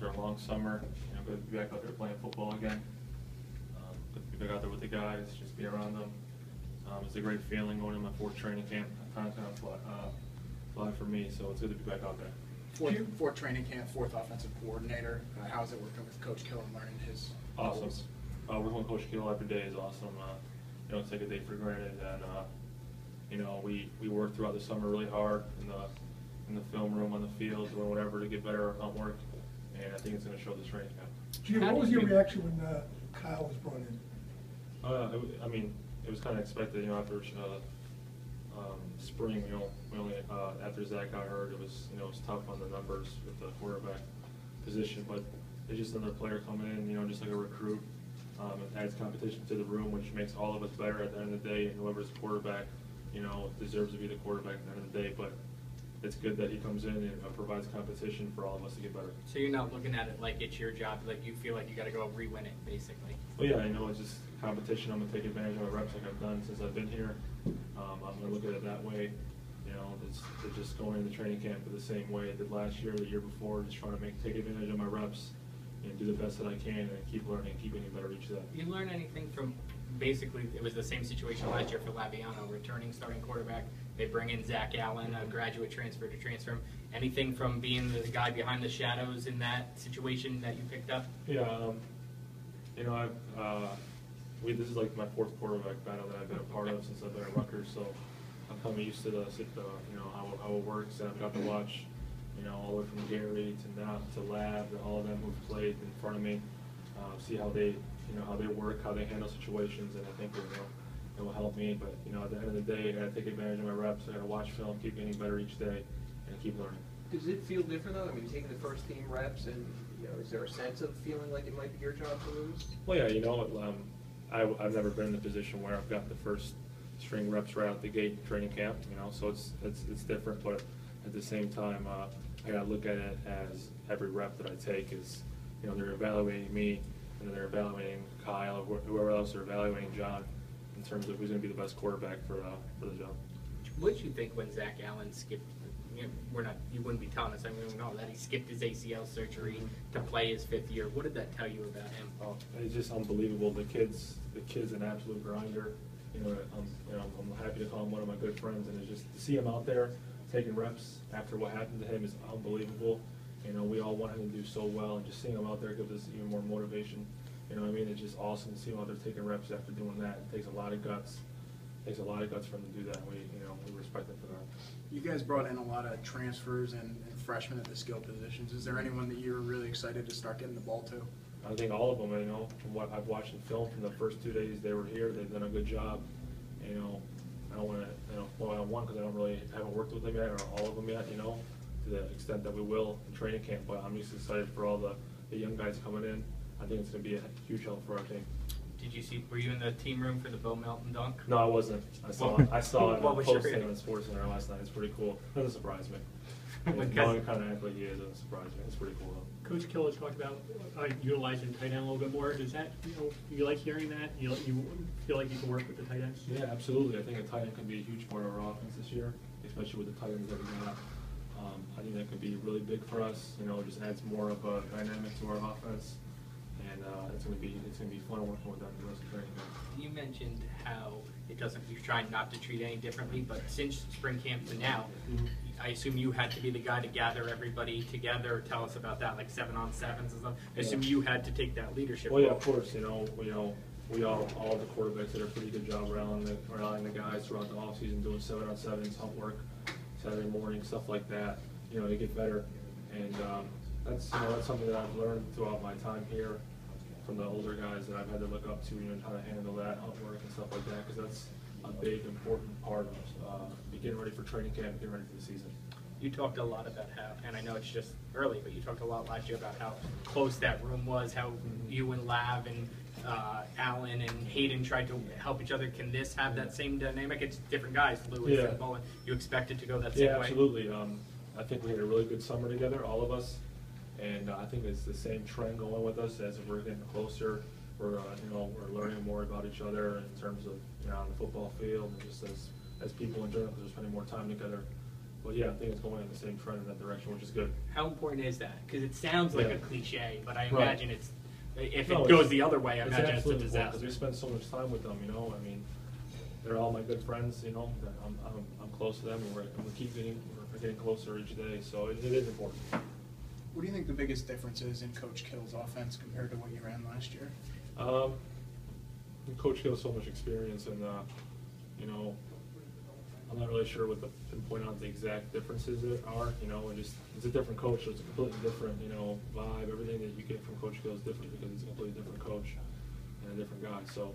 after a long summer. Good to be back out there playing football again. Good to be back out there with the guys, just be around them. It's a great feeling going to my fourth training camp. Kind of fly for me, so it's good to be back out there. Fourth training camp, fourth offensive coordinator. How's it working with Coach Kill and learning his Awesome. rules? Working with Coach Kill every day is awesome. You don't take a day for granted, and we work throughout the summer really hard in the film room, on the field, doing whatever to get better at work, and I think it's going to show this training camp. Gio, what was your reaction when Kyle was brought in? I mean, it was kind of expected, after spring, we only after Zach got hurt, it was tough on the numbers with the quarterback position, but it's just another player coming in, just like a recruit. It adds competition to the room, which makes all of us better at the end of the day, and whoever's quarterback, deserves to be the quarterback at the end of the day, but it's good that he comes in and provides competition for all of us to get better. So you're not looking at it like it's your job, like you feel like you got to go re-win it, basically. Well, yeah, it's just competition. I'm going to take advantage of my reps like I've done since I've been here. I'm going to look at it that way. It's just going into training camp the same way I did last year, the year before, just trying to take advantage of my reps and do the best that I can and keep learning, keep getting better each day. You learn anything from, basically, it was the same situation last year for Laviano, returning starting quarterback. They bring in Zach Allen, a graduate transfer to transfer him. Anything from being the guy behind the shadows in that situation that you picked up? Yeah, this is like my fourth quarterback battle that I've been a part of since I've been at Rutgers, so I'm kind of used to how it works, and I've got to watch, all the way from Gary to Lab, all of them who've played in front of me, see how they work, how they handle situations, and I think it will help me. But at the end of the day, I got to take advantage of my reps. I got to watch film, keep getting better each day, and keep learning. Does it feel different though? I mean, taking the first team reps, and is there a sense of feeling like it might be your job to lose? Well, yeah, I've never been in a position where I've got the first string reps right out the gate in training camp. So it's different, but at the same time, I got to look at it as every rep that I take is, they're evaluating me, and then they're evaluating Kyle or whoever else they're evaluating John in terms of who's going to be the best quarterback for the job. What did you think when Zach Allen skipped? You wouldn't be telling us. I mean, we know that he skipped his ACL surgery to play his fifth year. What did that tell you about him? Oh, it's just unbelievable. The kid's an absolute grinder. I'm happy to call him one of my good friends, and it's just to see him out there taking reps after what happened to him is unbelievable. We all want him to do so well, and just seeing him out there gives us even more motivation. It's just awesome to see him out there taking reps after doing that. It takes a lot of guts. It takes a lot of guts for him to do that. And we respect him for that. You guys brought in a lot of transfers and freshmen at the skill positions. Is there anyone that you're really excited to start getting the ball to? I think all of them. From what I've watched in film from the first 2 days they were here, they've done a good job. I don't want to, well, I don't want because I haven't worked with them yet, or all of them yet. To the extent that we will in training camp. But I'm just excited for all the young guys coming in. I think it's going to be a huge help for our team. Were you in the team room for the Bo Melton dunk? No, I wasn't. I saw it posting on SportsCenter last night. It's pretty cool. It doesn't surprise me. Knowing kind of act like he is doesn't surprise me. It's pretty cool though. Coach Kill has talked about utilizing tight end a little bit more. Does that, do you like hearing that? You feel like you can work with the tight ends? Yeah, absolutely. I think a tight end can be a huge part of our offense this year, especially with the tight ends that we got. I think that could be really big for us. It just adds more of a dynamic to our offense, and it's going to be fun working with them the rest of the training camp. You mentioned how you're trying not to treat any differently, but since spring camp to now, I assume you had to be the guy to gather everybody together. Tell us about that, like 7-on-7s and stuff. I assume you had to take that leadership role. Well, yeah, of course. We all the quarterbacks did a pretty good job rallying the guys throughout the offseason, doing 7-on-7s, hump work, Saturday morning, stuff like that. To get better, and that's something that I've learned throughout my time here from the older guys that I've had to look up to, how to handle that hump work and stuff like that, because that's a big, important part of getting ready for training camp, getting ready for the season. You talked a lot about how, and I know it's just early, but you talked a lot last year about how close that room was, how you and Lav and Allen and Hayden tried to help each other. Can this have that same dynamic? It's different guys, Lewis and Bowen. You expect it to go that same way? Yeah, absolutely. I think we had a really good summer together, all of us, and I think it's the same trend going with us as we're getting closer. We're we're learning more about each other in terms of on the football field and just as people in general, because we're spending more time together. But yeah, I think it's going in the same trend in that direction, which is good. How important is that? Because it sounds like Yeah. a cliche, but I Right. imagine if No, it it's- goes the other way, I imagine it's a absolutely important, 'cause disaster. we spend so much time with them, you know, I mean, they're all my good friends, you know, that I'm close to them, and we're getting closer each day, so it is important. What do you think the biggest difference is in Coach Kill's offense compared to what you ran last year? Coach Hill has so much experience, and you know, I'm not really sure what to pinpoint out the exact differences are. You know, it's a different coach, so it's a completely different, you know, vibe. Everything that you get from Coach Hill is different because he's a completely different coach and a different guy. So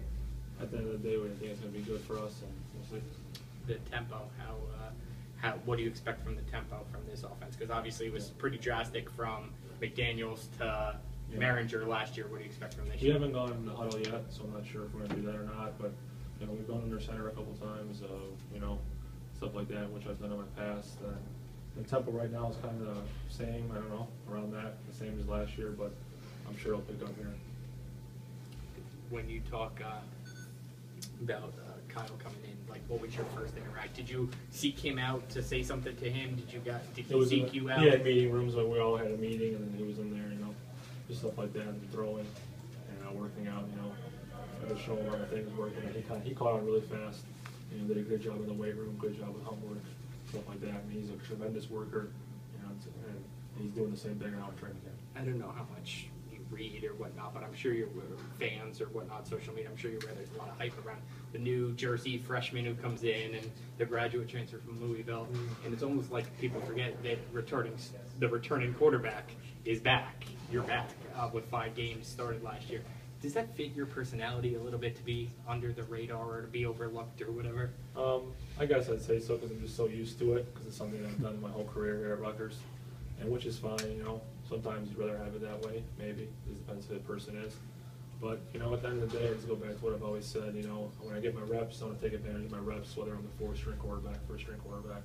at the end of the day, I think it's going to be good for us, and we'll see. The tempo, what do you expect from the tempo from this offense? Because obviously it was pretty drastic from McDaniels to Yeah. Maringer last year. What do you expect from this We year? haven't gone in the huddle yet, so I'm not sure if we're going to do that or not. But you know, we've gone under center a couple times, you know, stuff like that, which I've done in my past. The tempo right now is kind of same. I don't know, around that, the same as last year, but I'm sure it'll pick up here. When you talk about Kyle coming in, like, what was your first interact? Did you seek him out to say something to him? Did he seek you out? Yeah, meeting rooms where we all had a meeting, and then he was in there, you know, just stuff like that, and throwing and working out, you know. I just show him how the things working. He caught on really fast. You know, did a good job in the weight room, good job with homework, stuff like that. I mean, he's a tremendous worker, you know, and he's doing the same thing in our training camp. I don't know how much you read or whatnot, but I'm sure you're fans or whatnot, social media. I'm sure you're aware there's a lot of hype around the New Jersey freshman who comes in and the graduate transfer from Louisville, and it's almost like people forget that the returning quarterback is back. You're back with 5 games started last year. Does that fit your personality a little bit to be under the radar or to be overlooked or whatever? I guess I'd say so because I'm just so used to it because it's something that I've done my whole career here at Rutgers, and which is fine, you know. Sometimes you'd rather have it that way, maybe. It depends who the person is. But, you know, at the end of the day, let's go back to what I've always said, you know, when I get my reps, I want to take advantage of my reps, whether I'm the 4th-string quarterback, 1st-string quarterback,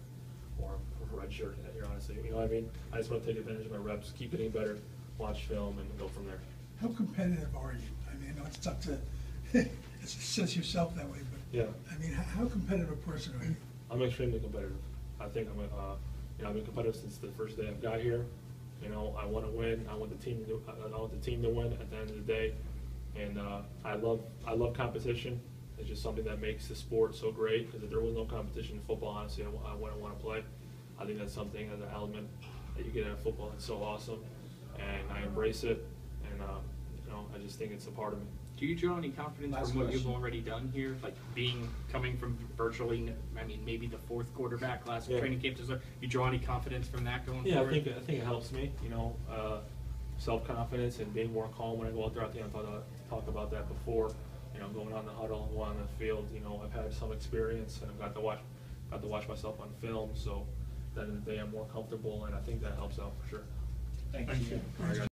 or a red shirt, here, honestly. You know what I mean? I just want to take advantage of my reps, keep getting better, watch film, and go from there. How competitive are you? I mean, it's tough to, it says yourself that way, but, Yeah. I mean, how competitive a person are you? I'm extremely competitive. I think you know, I've been competitive since the first day I've got here. You know, I want to win. I want the team to win at the end of the day. And I love competition. It's just something that makes the sport so great. Because if there was no competition in football, honestly, I wouldn't want to play. I think that's something, as an element that you get out of football, that's so awesome, and I embrace it. And you know, I just think it's a part of me. Do you draw any confidence Last from what you've question. already done here? Like coming from virtually, I mean, maybe the 4th quarterback last Yeah. training camp. You draw any confidence from that going Yeah, I forward? think it helps me. You know, self-confidence and being more calm when I go out there. I think I talked about that before. You know, going on the huddle and going on the field. You know, I've had some experience and I've got to watch myself on film. So at the end of the day, I'm more comfortable, and I think that helps out for sure. Thank you. All right, guys.